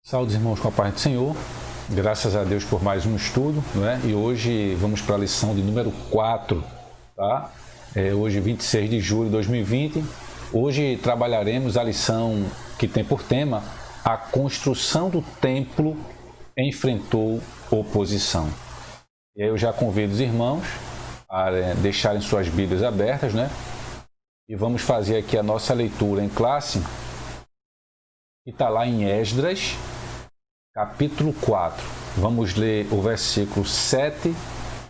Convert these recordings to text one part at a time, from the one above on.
Saúde, irmãos, com a paz do Senhor. Graças a Deus por mais um estudo, não é? E hoje vamos para a lição de número 4, tá? Hoje, 26 de julho de 2020. Hoje trabalharemos a lição que tem por tema: a construção do templo enfrentou oposição. E aí eu já convido os irmãos a deixarem suas Bíblias abertas, né? E vamos fazer aqui a nossa leitura em classe, que está lá em Esdras, capítulo 4. Vamos ler o versículo 7,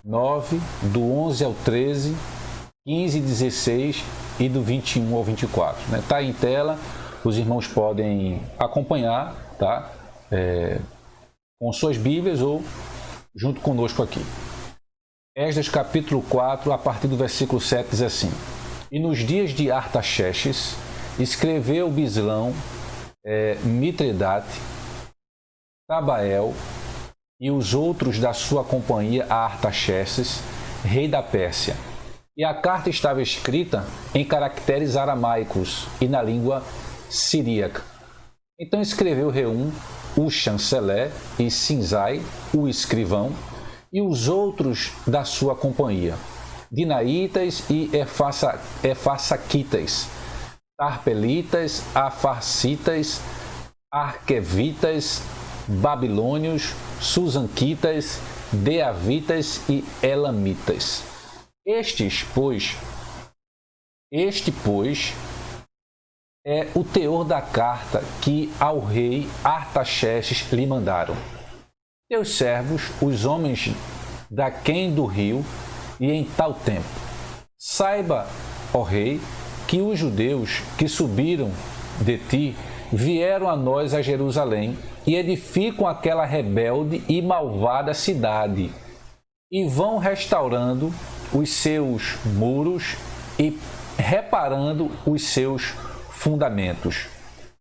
9, do 11 ao 13, 15, 16 e do 21 ao 24. Está em tela, os irmãos podem acompanhar, tá? Com suas Bíblias ou junto conosco aqui. Esdras, capítulo 4, a partir do versículo 7, diz assim: E nos dias de Artaxerxes, escreveu Bislão, Mitredate, Tabael e os outros da sua companhia a Artaxerxes, rei da Pérsia. E a carta estava escrita em caracteres aramaicos e na língua siríaca. Então escreveu Reum, o chanceler, e Sinzai, o escrivão, e os outros da sua companhia, Dinaitas e Efasaquitas, Tarpelitas, Afarcitas, Arquevitas, Babilônios, Susanquitas, Deavitas e Elamitas. Este, pois, é o teor da carta que ao rei Artaxerxes lhe mandaram. Teus servos, os homens daquém do rio, e em tal tempo. Saiba, ó rei, que os judeus que subiram de ti vieram a nós a Jerusalém e edificam aquela rebelde e malvada cidade, e vão restaurando os seus muros e reparando os seus fundamentos.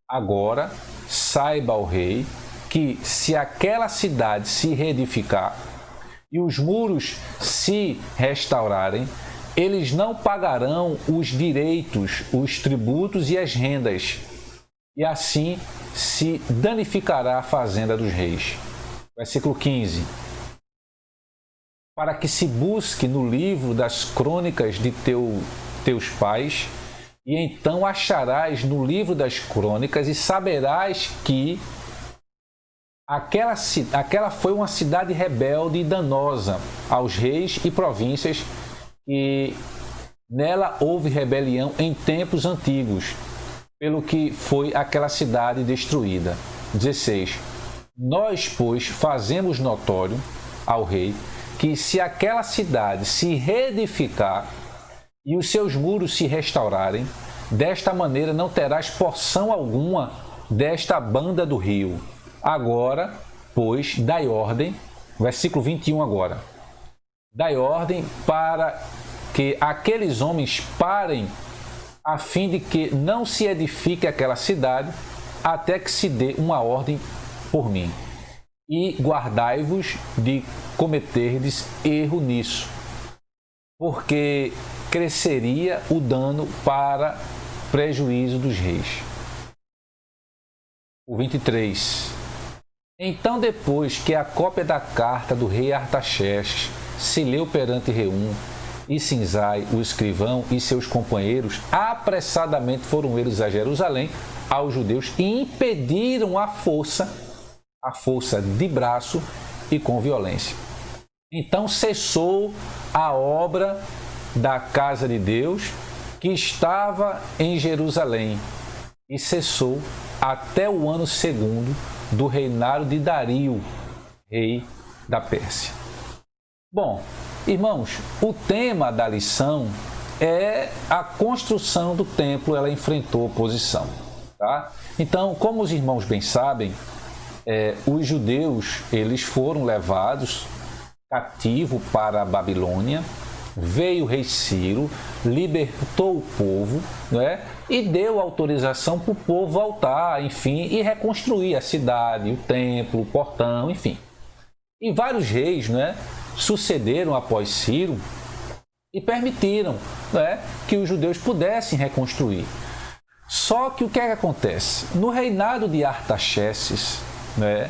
Agora, saiba, ó rei, que se aquela cidade se reedificar e os muros se restaurarem, eles não pagarão os direitos, os tributos e as rendas, e assim se danificará a fazenda dos reis. Versículo 15. Para que se busque no livro das crônicas de teus pais, e então acharás no livro das crônicas e saberás que aquela foi uma cidade rebelde e danosa aos reis e províncias, e nela houve rebelião em tempos antigos, pelo que foi aquela cidade destruída. 16. Nós, pois, fazemos notório ao rei que se aquela cidade se reedificar e os seus muros se restaurarem, desta maneira não terás porção alguma desta banda do rio. Agora, pois, dai ordem, versículo 21 agora, dai ordem para que aqueles homens parem, a fim de que não se edifique aquela cidade, até que se dê uma ordem por mim. E guardai-vos de cometerdes erro nisso, porque cresceria o dano para prejuízo dos reis. O 23. Então, depois que a cópia da carta do rei Artaxerxes se leu perante Reum e Sinzai, o escrivão, e seus companheiros, apressadamente foram eles a Jerusalém, aos judeus, e impediram a força de braço e com violência. Então cessou a obra da casa de Deus que estava em Jerusalém, e cessou até o ano segundo do reinado de Dario, rei da Pérsia. Bom, irmãos, o tema da lição é a construção do templo. Ela enfrentou oposição, tá? Então, como os irmãos bem sabem, os judeus eles foram levados cativo para a Babilônia. Veio o rei Ciro, libertou o povo, né? E deu autorização para o povo voltar, enfim, e reconstruir a cidade, o templo, o portão, enfim. E vários reis, né, sucederam após Ciro e permitiram, né, que os judeus pudessem reconstruir. Só que o que é que acontece? No reinado de Artaxerxes, né,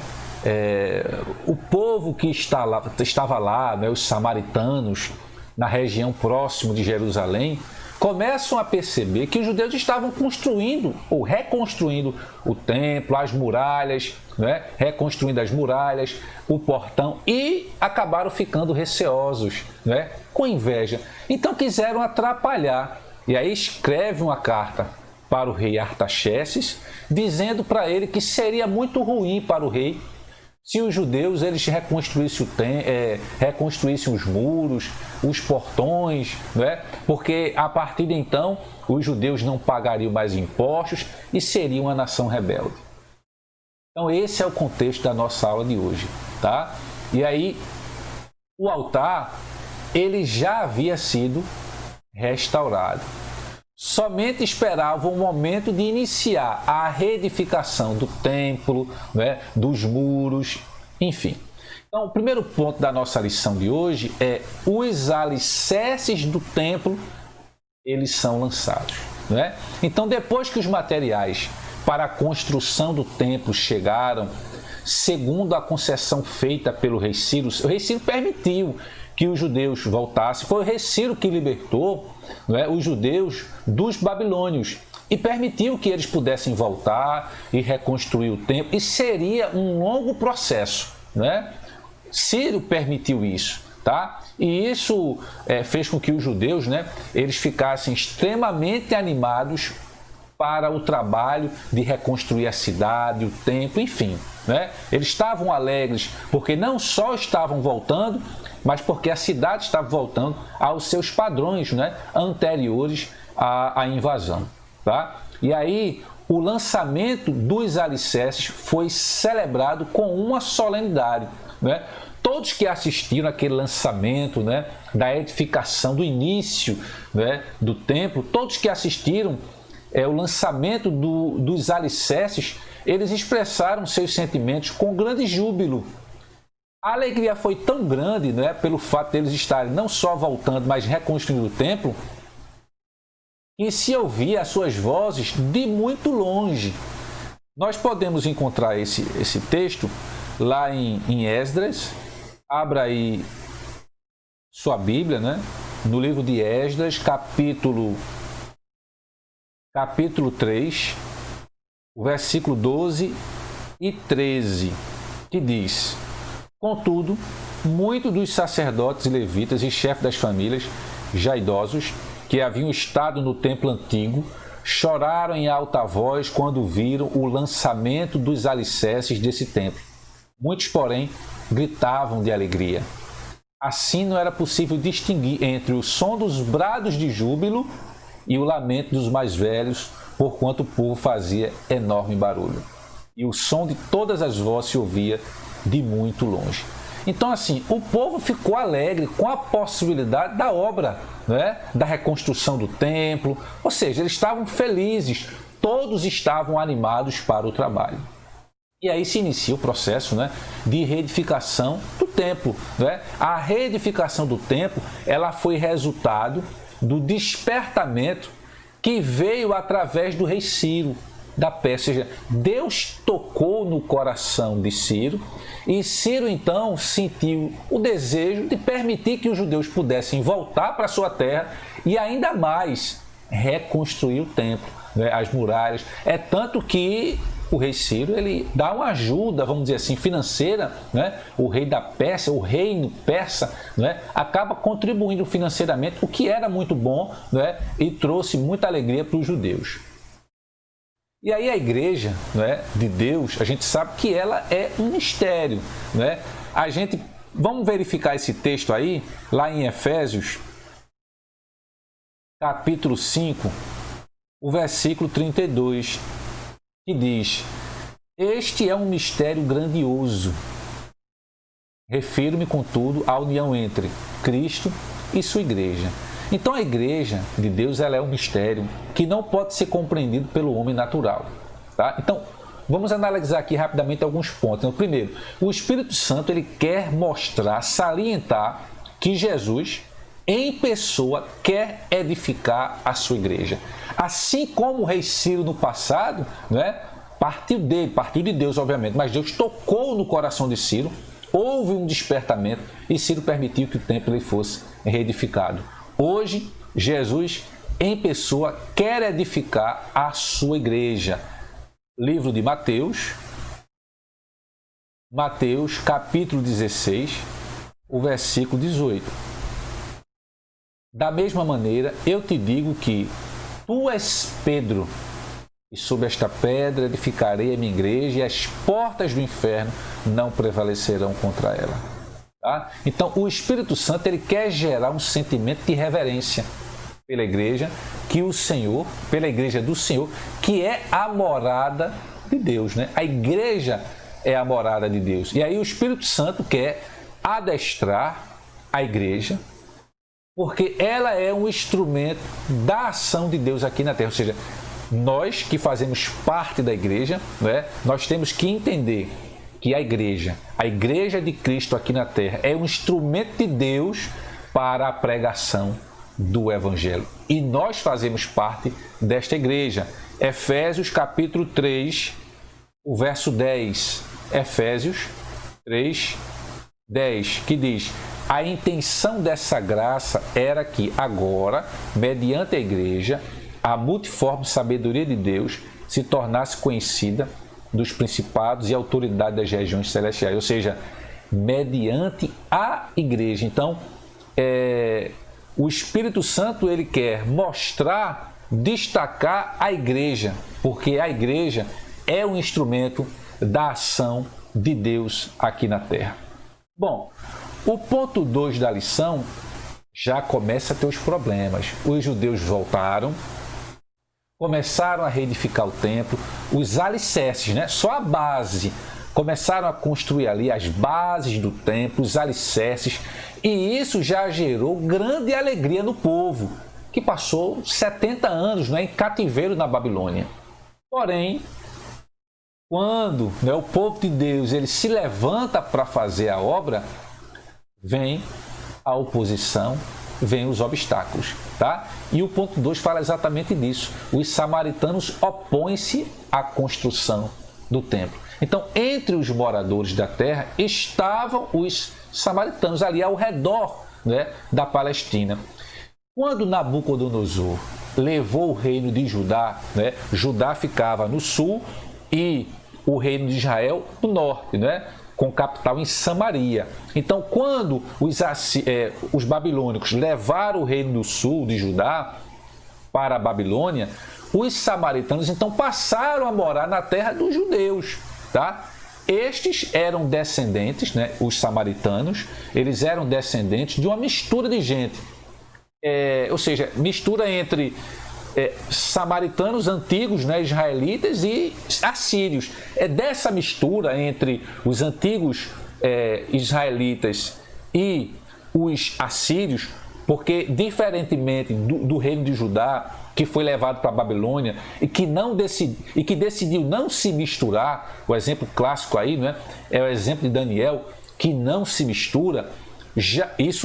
o povo que estava lá, né, os samaritanos, na região próxima de Jerusalém, começam a perceber que os judeus estavam construindo ou reconstruindo o templo, as muralhas, né? Reconstruindo as muralhas, o portão, e acabaram ficando receosos, né? Com inveja. Então quiseram atrapalhar. E aí escreve uma carta para o rei Artaxerxes, dizendo para ele que seria muito ruim para o rei se os judeus eles reconstruíssem os muros, os portões, né? Porque a partir de então os judeus não pagariam mais impostos e seriam uma nação rebelde. Então esse é o contexto da nossa aula de hoje, tá? E aí o altar ele já havia sido restaurado. Somente esperavam o momento de iniciar a reedificação do templo, né, dos muros, enfim. Então, o primeiro ponto da nossa lição de hoje é os alicerces do templo, eles são lançados, né? Então, depois que os materiais para a construção do templo chegaram, segundo a concessão feita pelo rei Ciro, o rei Ciro permitiu que os judeus voltassem. Foi o rei Ciro que libertou, né, os judeus dos babilônios e permitiu que eles pudessem voltar e reconstruir o templo. E seria um longo processo, né? Ciro permitiu isso, tá? E isso fez com que os judeus, né, eles ficassem extremamente animados para o trabalho de reconstruir a cidade, o templo, enfim, né? Eles estavam alegres porque não só estavam voltando, mas porque a cidade estava voltando aos seus padrões, né, anteriores à invasão, tá? E aí o lançamento dos alicerces foi celebrado com uma solenidade, né? Todos que assistiram àquele lançamento, né, da edificação, do início, né, do templo, todos que assistiram o lançamento dos alicerces, eles expressaram seus sentimentos com grande júbilo. A alegria foi tão grande, né, pelo fato de eles estarem não só voltando, mas reconstruindo o templo, que se ouvia as suas vozes de muito longe. Nós podemos encontrar esse texto lá em Esdras. Abra aí sua Bíblia, né, no livro de Esdras, capítulo 3, o versículo 12 e 13, que diz: Contudo, muitos dos sacerdotes e levitas e chefes das famílias, já idosos, que haviam estado no templo antigo, choraram em alta voz quando viram o lançamento dos alicerces desse templo. Muitos, porém, gritavam de alegria. Assim não era possível distinguir entre o som dos brados de júbilo e o lamento dos mais velhos, porquanto o povo fazia enorme barulho. E o som de todas as vozes se ouvia de muito longe. Então, assim, o povo ficou alegre com a possibilidade da obra, né, da reconstrução do templo. Ou seja, eles estavam felizes, todos estavam animados para o trabalho. E aí se inicia o processo, né, de reedificação do templo, né? A reedificação do templo, ela foi resultado do despertamento que veio através do rei Ciro da Pérsia. Ou seja, Deus tocou no coração de Ciro e Ciro então sentiu o desejo de permitir que os judeus pudessem voltar para sua terra e ainda mais reconstruir o templo, né, as muralhas. É tanto que o rei Ciro ele dá uma ajuda, vamos dizer assim, financeira, né? O rei da Pérsia, o reino persa, né, acaba contribuindo financeiramente, o que era muito bom, né, e trouxe muita alegria para os judeus. E aí a igreja, né, de Deus, a gente sabe que ela é um mistério, né? Vamos verificar esse texto aí, lá em Efésios, capítulo 5, o versículo 32, que diz: Este é um mistério grandioso. Refiro-me, contudo, à união entre Cristo e sua igreja. Então a igreja de Deus ela é um mistério que não pode ser compreendido pelo homem natural, tá? Então vamos analisar aqui rapidamente alguns pontos. Então, primeiro, o Espírito Santo ele quer mostrar, salientar que Jesus em pessoa quer edificar a sua igreja. Assim como o rei Ciro no passado, né, partiu dele, partiu de Deus, obviamente, mas Deus tocou no coração de Ciro, houve um despertamento e Ciro permitiu que o templo ele fosse reedificado. Hoje, Jesus, em pessoa, quer edificar a sua igreja. Livro de Mateus, capítulo 16, o versículo 18. Da mesma maneira, eu te digo que tu és Pedro, e sobre esta pedra edificarei a minha igreja, e as portas do inferno não prevalecerão contra ela. Tá? Então, o Espírito Santo ele quer gerar um sentimento de reverência pela igreja, que o Senhor, pela igreja do Senhor, que é a morada de Deus, né? A igreja é a morada de Deus. E aí o Espírito Santo quer adestrar a igreja, porque ela é um instrumento da ação de Deus aqui na terra. Ou seja, nós que fazemos parte da igreja, né, nós temos que entender que a igreja de Cristo aqui na terra é um instrumento de Deus para a pregação do Evangelho. E nós fazemos parte desta igreja. Efésios capítulo 3, o verso 10. Efésios 3, 10, que diz: a intenção dessa graça era que agora, mediante a igreja, a multiforme sabedoria de Deus se tornasse conhecida dos principados e autoridades das regiões celestiais, ou seja, mediante a igreja. Então, o Espírito Santo ele quer mostrar, destacar a igreja, porque a igreja é um instrumento da ação de Deus aqui na terra. Bom, o ponto 2 da lição já começa a ter os problemas. Os judeus voltaram, começaram a reedificar o templo, os alicerces, né? Só a base. Começaram a construir ali as bases do templo, os alicerces, e isso já gerou grande alegria no povo, que passou 70 anos, né, em cativeiro na Babilônia. Porém, quando, né, o povo de Deus ele se levanta para fazer a obra, vem a oposição, vem os obstáculos, tá? E o ponto 2 fala exatamente disso. Os samaritanos opõem-se à construção do templo. Então, entre os moradores da terra estavam os samaritanos ali ao redor, né, da Palestina. Quando Nabucodonosor levou o reino de Judá, né, Judá ficava no sul e o reino de Israel no norte, né, com capital em Samaria. Então, quando os babilônicos levaram o reino do sul de Judá para a Babilônia, os samaritanos então passaram a morar na terra dos judeus, tá? Estes eram descendentes, né, os samaritanos, eles eram descendentes de uma mistura de gente, ou seja, mistura entre samaritanos antigos, né, israelitas e assírios. É dessa mistura entre os antigos israelitas e os assírios, porque diferentemente do reino de Judá, que foi levado para a Babilônia e que decidiu não se misturar, o exemplo clássico aí, né, é o exemplo de Daniel, que não se mistura,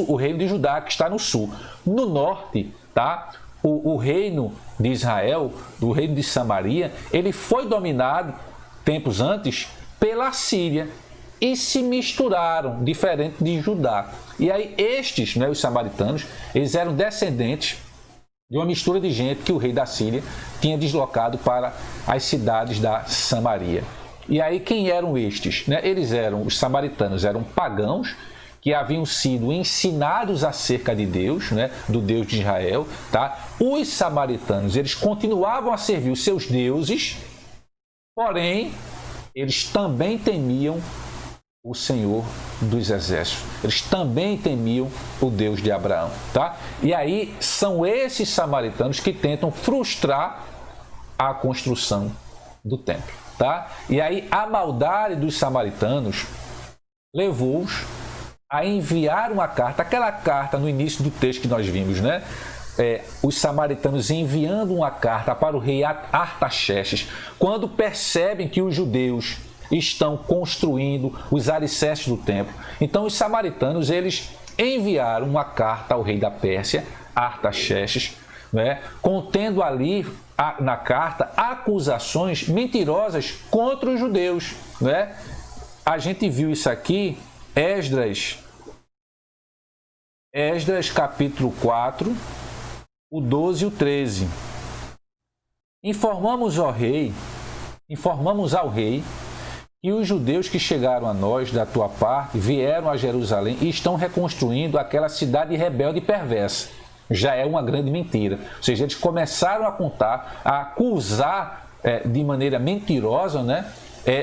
o reino de Judá, que está no sul. No norte, tá? O reino de Israel, o reino de Samaria, ele foi dominado, tempos antes, pela Síria e se misturaram, diferente de Judá. E aí estes, né, os samaritanos, eles eram descendentes de uma mistura de gente que o rei da Síria tinha deslocado para as cidades da Samaria. E aí quem eram estes? Né? Eles eram, os samaritanos eram pagãos, que haviam sido ensinados acerca de Deus, né, do Deus de Israel, tá? Os samaritanos, eles continuavam a servir os seus deuses, porém, eles também temiam o Senhor dos Exércitos. Eles também temiam o Deus de Abraão, tá? E aí são esses samaritanos que tentam frustrar a construção do templo, tá? E aí a maldade dos samaritanos levou-os a enviar uma carta, aquela carta no início do texto que nós vimos, né? Os samaritanos enviando uma carta para o rei Artaxerxes, quando percebem que os judeus estão construindo os alicerces do templo. Então os samaritanos, eles enviaram uma carta ao rei da Pérsia, Artaxerxes, né? Contendo ali na carta acusações mentirosas contra os judeus, né? A gente viu isso aqui, Esdras capítulo 4, o 12 e o 13. Informamos ao rei que os judeus que chegaram a nós da tua parte vieram a Jerusalém e estão reconstruindo aquela cidade rebelde e perversa. Já é uma grande mentira. Ou seja, eles começaram a contar, a acusar de maneira mentirosa, né,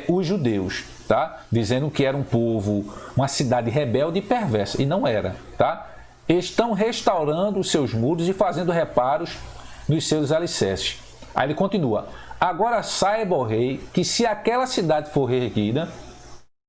os judeus, tá? Dizendo que era um povo, uma cidade rebelde e perversa. E não era, tá? Estão restaurando os seus muros e fazendo reparos nos seus alicerces. Aí ele continua: agora saiba, ó rei, que se aquela cidade for reerguida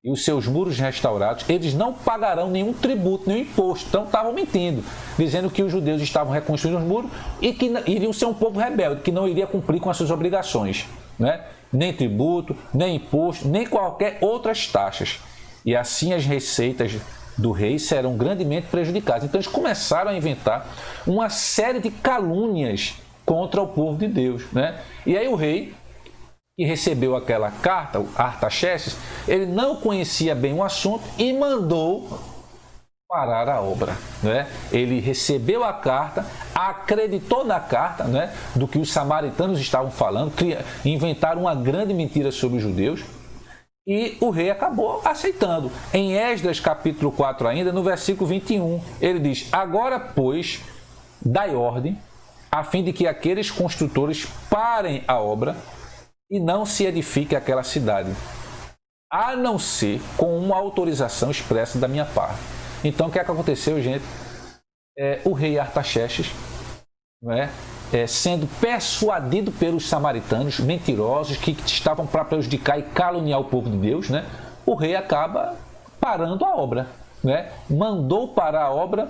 e os seus muros restaurados, eles não pagarão nenhum tributo, nenhum imposto. Então estavam mentindo, dizendo que os judeus estavam reconstruindo os muros e que iriam ser um povo rebelde, que não iria cumprir com as suas obrigações, né? Nem tributo, nem imposto, nem qualquer outras taxas. E assim as receitas do rei serão grandemente prejudicadas. Então eles começaram a inventar uma série de calúnias contra o povo de Deus, né? E aí o rei, que recebeu aquela carta, o Artaxerxes, ele não conhecia bem o assunto e mandou parar a obra, né? Ele recebeu a carta, acreditou na carta, né, do que os samaritanos estavam falando, inventaram uma grande mentira sobre os judeus, e o rei acabou aceitando. Em Esdras capítulo 4 ainda, no versículo 21, ele diz: agora, pois, dai ordem, a fim de que aqueles construtores parem a obra e não se edifique aquela cidade, a não ser com uma autorização expressa da minha parte. Então, o que é que aconteceu, gente? O rei Artaxerxes, né, sendo persuadido pelos samaritanos mentirosos que estavam para prejudicar e caluniar o povo de Deus, né, o rei acaba parando a obra, né? Mandou parar a obra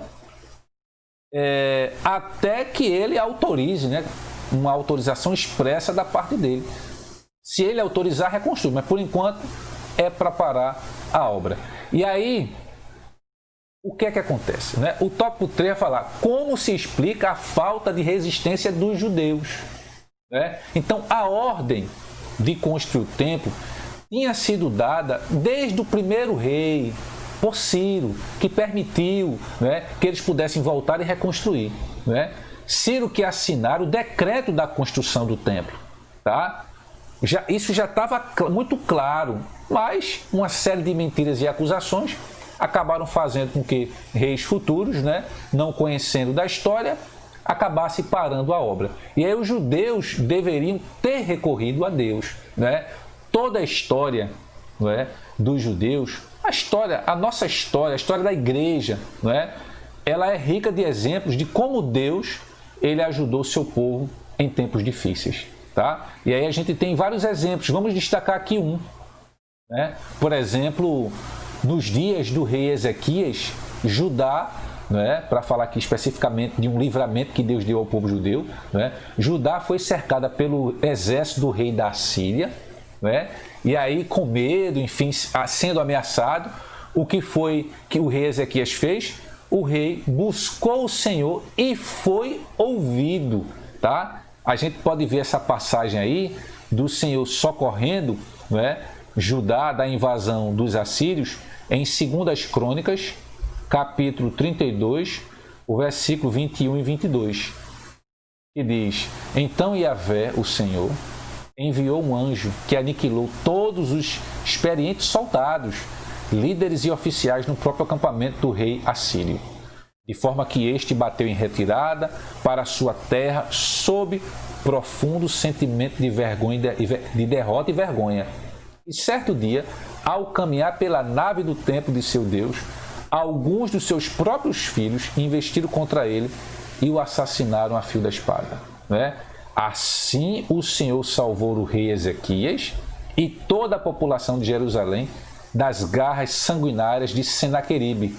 até que ele autorize, né, uma autorização expressa da parte dele. Se ele autorizar, reconstrui, mas por enquanto é para parar a obra. E aí, o que é que acontece, né? O tópico 3 é falar como se explica a falta de resistência dos judeus, né? Então, a ordem de construir o templo tinha sido dada desde o primeiro rei, por Ciro, que permitiu, né, que eles pudessem voltar e reconstruir, né? Ciro que assinaram o decreto da construção do templo, tá? Isso já estava muito claro, mas uma série de mentiras e acusações acabaram fazendo com que reis futuros, né, não conhecendo da história, acabassem parando a obra. E aí os judeus deveriam ter recorrido a Deus, né? Toda a história, né, dos judeus, a nossa história, a história da igreja, né, ela é rica de exemplos de como Deus ele ajudou seu povo em tempos difíceis, tá? E aí a gente tem vários exemplos, vamos destacar aqui um, né? Por exemplo, nos dias do rei Ezequias, Judá, né, para falar aqui especificamente de um livramento que Deus deu ao povo judeu, né? Judá foi cercada pelo exército do rei da Assíria, né? E aí, com medo, enfim, sendo ameaçado, o que foi que o rei Ezequias fez? O rei buscou o Senhor e foi ouvido, tá? A gente pode ver essa passagem aí do Senhor socorrendo, né, Judá da invasão dos assírios em 2 Crônicas, capítulo 32, o versículo 21 e 22, que diz: então Yahvé, o Senhor, enviou um anjo que aniquilou todos os experientes soldados, líderes e oficiais no próprio acampamento do rei assírio, de forma que este bateu em retirada para a sua terra sob profundo sentimento de vergonha, de derrota e vergonha. E certo dia, ao caminhar pela nave do templo de seu Deus, alguns dos seus próprios filhos investiram contra ele e o assassinaram a fio da espada, né? Assim o Senhor salvou o rei Ezequias e toda a população de Jerusalém das garras sanguinárias de Senaqueribe,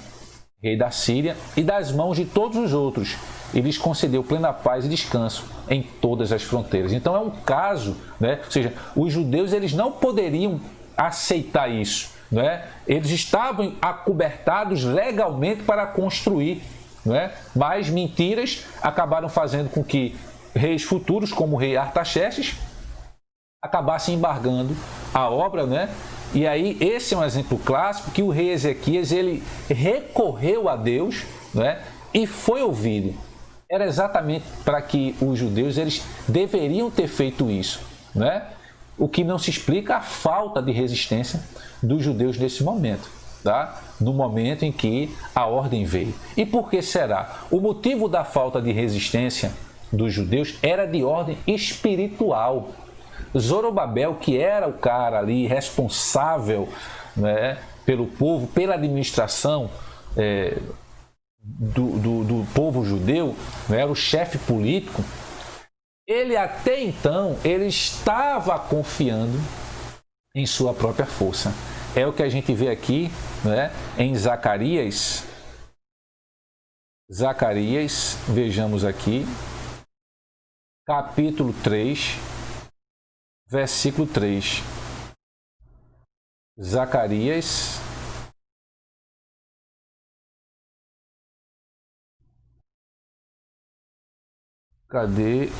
rei da Síria, e das mãos de todos os outros, e lhes concedeu plena paz e descanso em todas as fronteiras. Então é um caso, né? Ou seja, os judeus eles não poderiam aceitar isso, né? Eles estavam acobertados legalmente para construir, né? Mas mentiras acabaram fazendo com que reis futuros, como o rei Artaxerxes, acabassem embargando a obra, né? E aí esse é um exemplo clássico que o rei Ezequias, ele recorreu a Deus, né? E foi ouvido. Era exatamente para que os judeus, eles deveriam ter feito isso, né? O que não se explica a falta de resistência dos judeus nesse momento, tá? No momento em que a ordem veio. E por que será? O motivo da falta de resistência dos judeus era de ordem espiritual. Zorobabel, que era o cara ali responsável, né, pelo povo, pela administração do povo judeu, né, era o chefe político, ele até então ele estava confiando em sua própria força. É o que a gente vê aqui, né, em Zacarias. Zacarias, vejamos aqui, capítulo 3, versículo 3. Zacarias, cadê?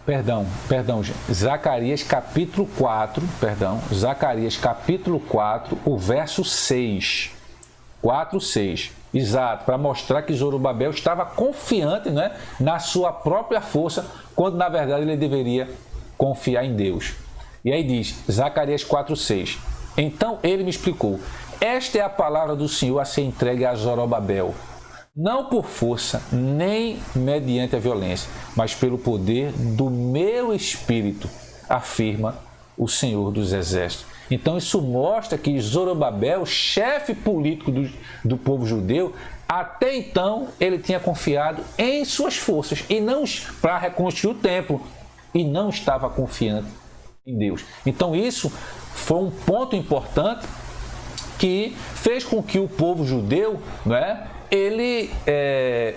Perdão, gente. Zacarias capítulo 4, o verso 6. 4, 6. Exato, para mostrar que Zorobabel estava confiante, né, na sua própria força, quando na verdade ele deveria confiar em Deus. E aí diz, Zacarias 4, 6. Então ele me explicou, esta é a palavra do Senhor a ser entregue a Zorobabel, não por força, nem mediante a violência, mas pelo poder do meu Espírito, afirma o Senhor dos Exércitos. Então isso mostra que Zorobabel, chefe político do povo judeu, até então ele tinha confiado em suas forças e não para reconstruir o templo, e não estava confiando em Deus. Então isso foi um ponto importante que fez com que o povo judeu, né, ele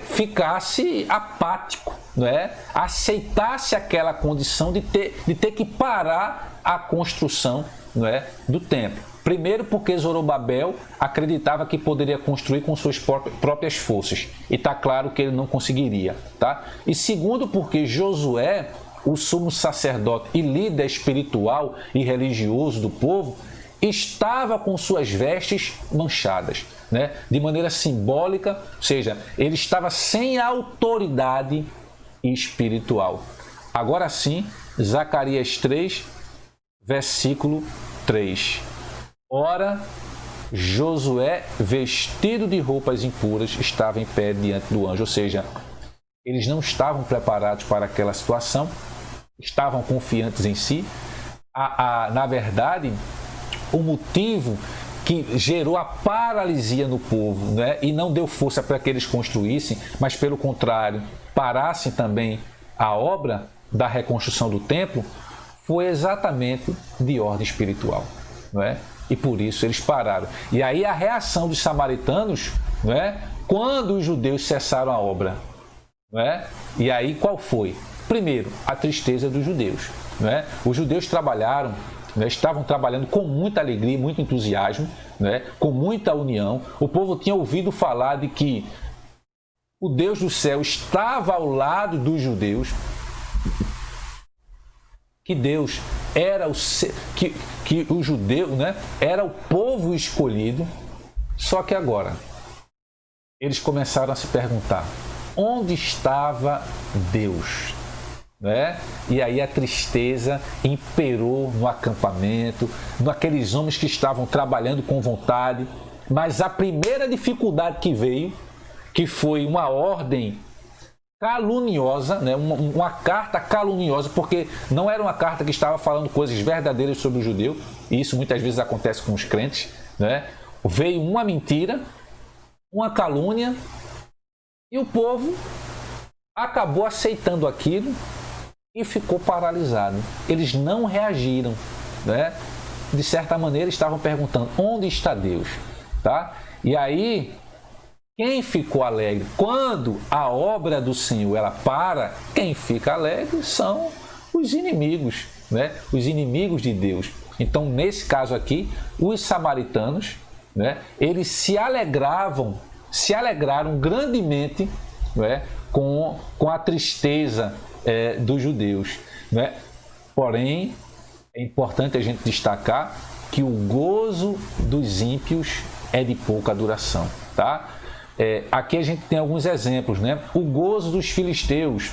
ficasse apático, né, aceitasse aquela condição de ter que parar a construção, né, do templo. Primeiro porque Zorobabel acreditava que poderia construir com suas próprias forças, e está claro que ele não conseguiria, tá? E segundo porque Josué, o sumo sacerdote e líder espiritual e religioso do povo, estava com suas vestes manchadas, né? De maneira simbólica, ou seja, ele estava sem autoridade espiritual. Agora sim, Zacarias 3, versículo 3. Ora, Josué, vestido de roupas impuras, estava em pé diante do anjo, ou seja, eles não estavam preparados para aquela situação, estavam confiantes em si. Na verdade, o motivo que gerou a paralisia no povo, né, e não deu força para que eles construíssem, mas pelo contrário, parassem também a obra da reconstrução do templo, foi exatamente de ordem espiritual, não é? E por isso eles pararam. E aí a reação dos samaritanos, não é? Quando os judeus cessaram a obra, não é? E aí qual foi? Primeiro, a tristeza dos judeus, não é? Os judeus trabalharam, né, estavam trabalhando com muita alegria, muito entusiasmo, né, com muita união. O povo tinha ouvido falar de que o Deus do céu estava ao lado dos judeus, que Deus era que o judeu, né, era o povo escolhido. Só que agora eles começaram a se perguntar: onde estava Deus? Né? E aí a tristeza imperou no acampamento, naqueles homens que estavam trabalhando com vontade. Mas a primeira dificuldade que veio, que foi uma ordem caluniosa, né? Uma carta caluniosa, porque não era uma carta que estava falando coisas verdadeiras sobre o judeu, e isso muitas vezes acontece com os crentes, né? Veio uma mentira, uma calúnia, e o povo acabou aceitando aquilo e ficou paralisado. Eles não reagiram, né? De certa maneira estavam perguntando: onde está Deus? Tá? E aí, quem ficou alegre? Quando a obra do Senhor ela para, quem fica alegre são os inimigos, né? Os inimigos de Deus. Então, nesse caso aqui, os samaritanos, né, eles se alegraram grandemente, não é? com a tristeza dos judeus. Não é? Porém, é importante a gente destacar que o gozo dos ímpios é de pouca duração. Tá? Aqui a gente tem alguns exemplos. Né? O gozo dos filisteus,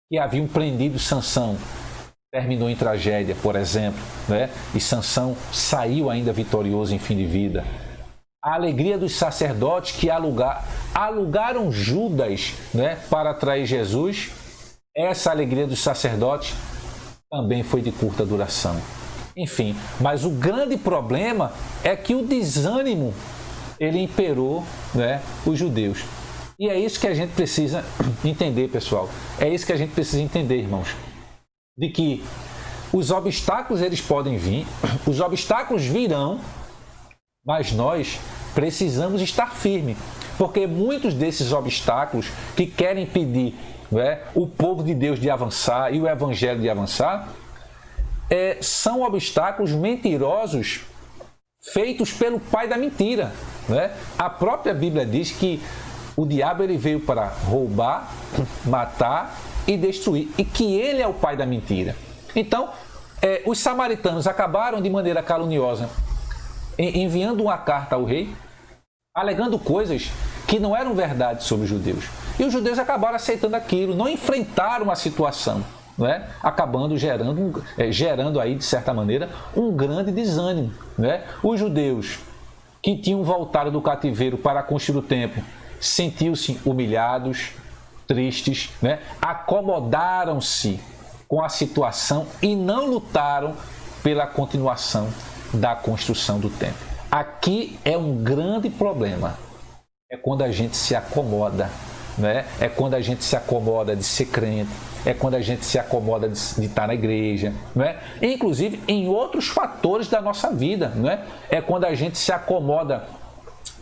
que haviam prendido Sansão, terminou em tragédia, por exemplo, né? E Sansão saiu ainda vitorioso em fim de vida. A alegria dos sacerdotes que alugaram Judas, né, para atrair Jesus, essa alegria dos sacerdotes também foi de curta duração. Enfim, mas o grande problema é que o desânimo, ele imperou, né, os judeus. E é isso que a gente precisa entender, pessoal. É isso que a gente precisa entender, irmãos. De que os obstáculos, eles podem vir, os obstáculos virão, mas nós precisamos estar firmes, porque muitos desses obstáculos que querem impedir, né, o povo de Deus de avançar e o evangelho de avançar, são obstáculos mentirosos feitos pelo pai da mentira. Né? A própria Bíblia diz que o diabo, ele veio para roubar, matar e destruir, e que ele é o pai da mentira. Então, os samaritanos acabaram de maneira caluniosa enviando uma carta ao rei, alegando coisas que não eram verdade sobre os judeus. E os judeus acabaram aceitando aquilo, não enfrentaram a situação, né? Acabando gerando aí, de certa maneira, um grande desânimo. Né? Os judeus que tinham voltado do cativeiro para construir o templo sentiam-se humilhados, tristes, né? Acomodaram-se com a situação e não lutaram pela continuação da construção do templo. Aqui é um grande problema. É quando a gente se acomoda, né? É quando a gente se acomoda de ser crente, é quando a gente se acomoda de estar na igreja, né? Inclusive em outros fatores da nossa vida, né? É quando a gente se acomoda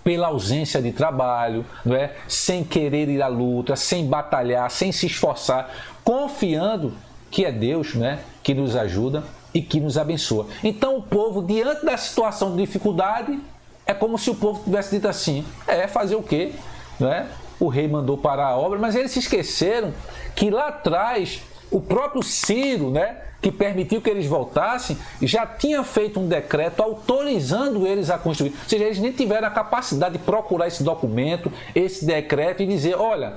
pela ausência de trabalho, não é? Sem querer ir à luta, sem batalhar, sem se esforçar, confiando que é Deus, né, que nos ajuda e que nos abençoa. Então o povo, diante da situação de dificuldade, é como se o povo tivesse dito assim, fazer o quê? Não é? O rei mandou parar a obra, mas eles se esqueceram que lá atrás o próprio Ciro, né, que permitiu que eles voltassem, já tinha feito um decreto autorizando eles a construir. Ou seja, eles nem tiveram a capacidade de procurar esse documento, esse decreto e dizer, olha,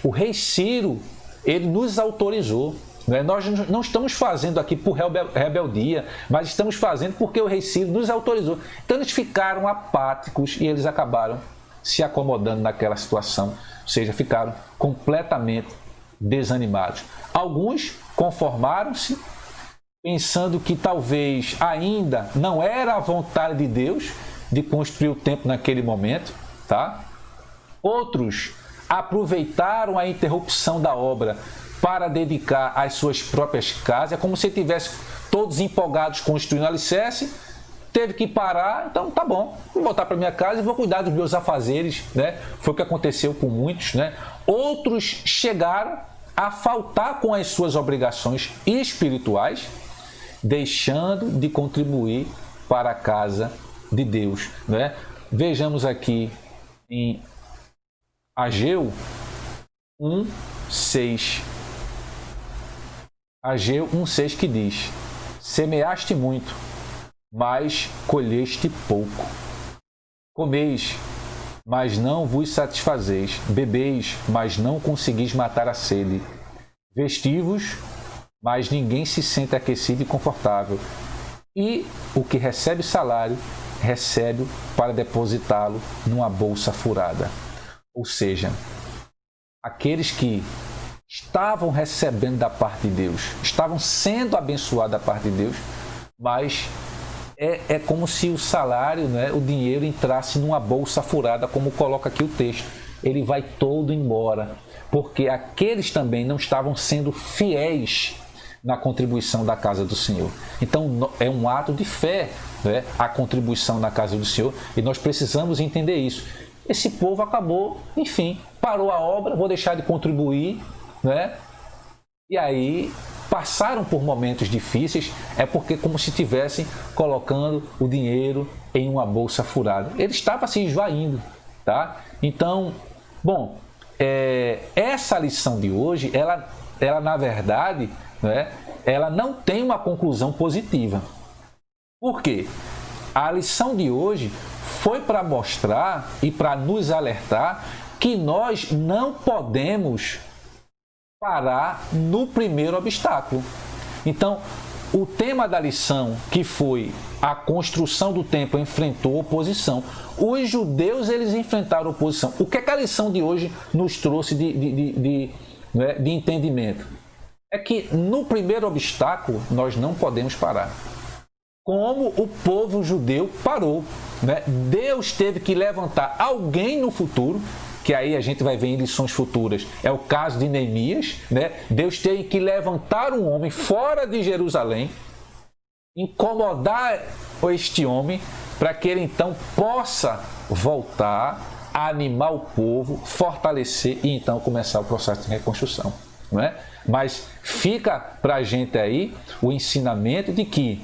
o rei Ciro, ele nos autorizou. Né? Nós não estamos fazendo aqui por rebeldia, mas estamos fazendo porque o rei Ciro nos autorizou. Então eles ficaram apáticos e eles acabaram se acomodando naquela situação. Ou seja, ficaram completamente desanimados. Alguns conformaram-se, pensando que talvez ainda não era a vontade de Deus de construir o templo naquele momento, tá? Outros aproveitaram a interrupção da obra para dedicar às suas próprias casas, é como se tivessem todos empolgados construindo o alicerce, teve que parar, então tá bom, vou voltar para minha casa e vou cuidar dos meus afazeres, né? Foi o que aconteceu com muitos, né? Outros chegaram a faltar com as suas obrigações espirituais, deixando de contribuir para a casa de Deus. Né? Vejamos aqui em Ageu 1:6. Ageu 1:6 que diz: semeaste muito, mas colheste pouco. Comeis, mas não vos satisfazeis. Bebeis, mas não conseguis matar a sede. Vestivos, mas ninguém se sente aquecido e confortável. E o que recebe salário, recebe para depositá-lo numa bolsa furada. Ou seja, aqueles que estavam recebendo da parte de Deus, estavam sendo abençoados da parte de Deus, mas é como se o salário, né, o dinheiro entrasse numa bolsa furada, como coloca aqui o texto. Ele vai todo embora, porque aqueles também não estavam sendo fiéis na contribuição da casa do Senhor. Então é um ato de fé, né, a contribuição na casa do Senhor, e nós precisamos entender isso. Esse povo acabou, enfim, parou a obra, vou deixar de contribuir, né? E aí passaram por momentos difíceis, é porque como se estivessem colocando o dinheiro em uma bolsa furada. Ele estava se esvaindo, tá? Então, bom, essa lição de hoje, ela na verdade, né, ela não tem uma conclusão positiva. Por quê? A lição de hoje foi para mostrar e para nos alertar que nós não podemos parar no primeiro obstáculo. Então, o tema da lição, que foi a construção do templo, enfrentou oposição. Os judeus, eles enfrentaram oposição. O que é que a lição de hoje nos trouxe de entendimento? É que no primeiro obstáculo, nós não podemos parar. Como o povo judeu parou, né? Deus teve que levantar alguém no futuro, que aí a gente vai ver em lições futuras, é o caso de Neemias, né? Deus tem que levantar um homem fora de Jerusalém, incomodar este homem, para que ele então possa voltar a animar o povo, fortalecer e então começar o processo de reconstrução, não é? Mas fica para a gente aí o ensinamento de que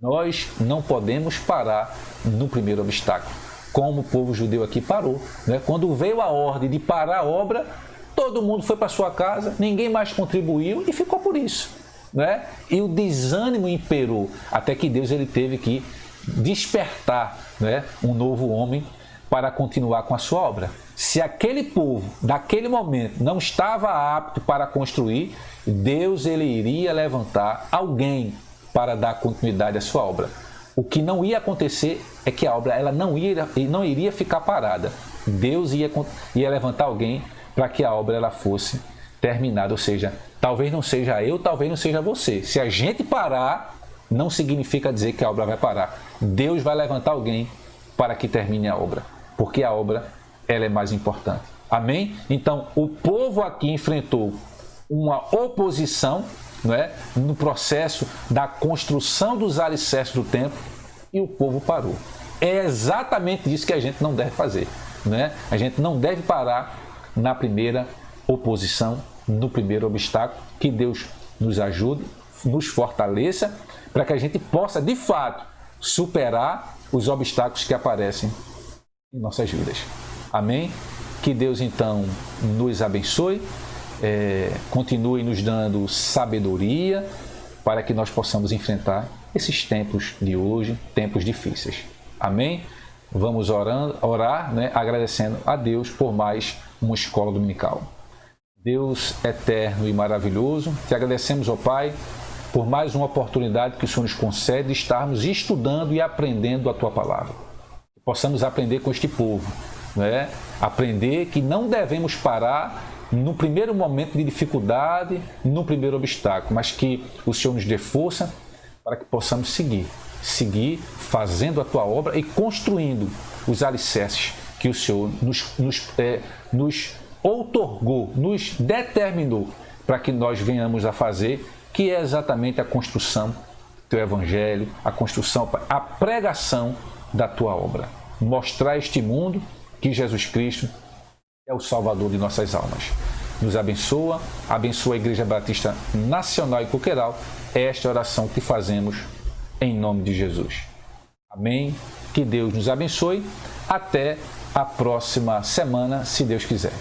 nós não podemos parar no primeiro obstáculo, como o povo judeu aqui parou, né? Quando veio a ordem de parar a obra, todo mundo foi para sua casa, ninguém mais contribuiu e ficou por isso, né? E o desânimo imperou, até que Deus ele teve que despertar, né, um novo homem para continuar com a sua obra. Se aquele povo, daquele momento, não estava apto para construir, Deus ele iria levantar alguém para dar continuidade à sua obra. O que não ia acontecer é que a obra ela não iria ficar parada. Deus ia levantar alguém para que a obra ela fosse terminada. Ou seja, talvez não seja eu, talvez não seja você. Se a gente parar, não significa dizer que a obra vai parar. Deus vai levantar alguém para que termine a obra, porque a obra ela é mais importante. Amém? Então, o povo aqui enfrentou uma oposição, não é? No processo da construção dos alicerces do templo, e o povo parou. É exatamente isso que a gente não deve fazer, né? A gente não deve parar na primeira oposição, no primeiro obstáculo. Que Deus nos ajude, nos fortaleça, para que a gente possa, de fato, superar os obstáculos que aparecem em nossas vidas. Amém? Que Deus, então, nos abençoe. Continue nos dando sabedoria para que nós possamos enfrentar esses tempos de hoje, tempos difíceis. Amém? Vamos orar, né, agradecendo a Deus por mais uma escola dominical. Deus eterno e maravilhoso, te agradecemos, ó Pai, por mais uma oportunidade que o Senhor nos concede de estarmos estudando e aprendendo a Tua palavra. Que possamos aprender com este povo, né? Aprender que não devemos parar no primeiro momento de dificuldade, no primeiro obstáculo, mas que o Senhor nos dê força para que possamos seguir fazendo a Tua obra e construindo os alicerces que o Senhor nos outorgou, nos determinou para que nós venhamos a fazer, que é exatamente a construção do Teu Evangelho, a construção, a pregação da Tua obra. Mostrar a este mundo que Jesus Cristo é o Salvador de nossas almas. Nos abençoa, abençoa a Igreja Batista Nacional e Coqueiral. É esta oração que fazemos em nome de Jesus. Amém. Que Deus nos abençoe. Até a próxima semana, se Deus quiser.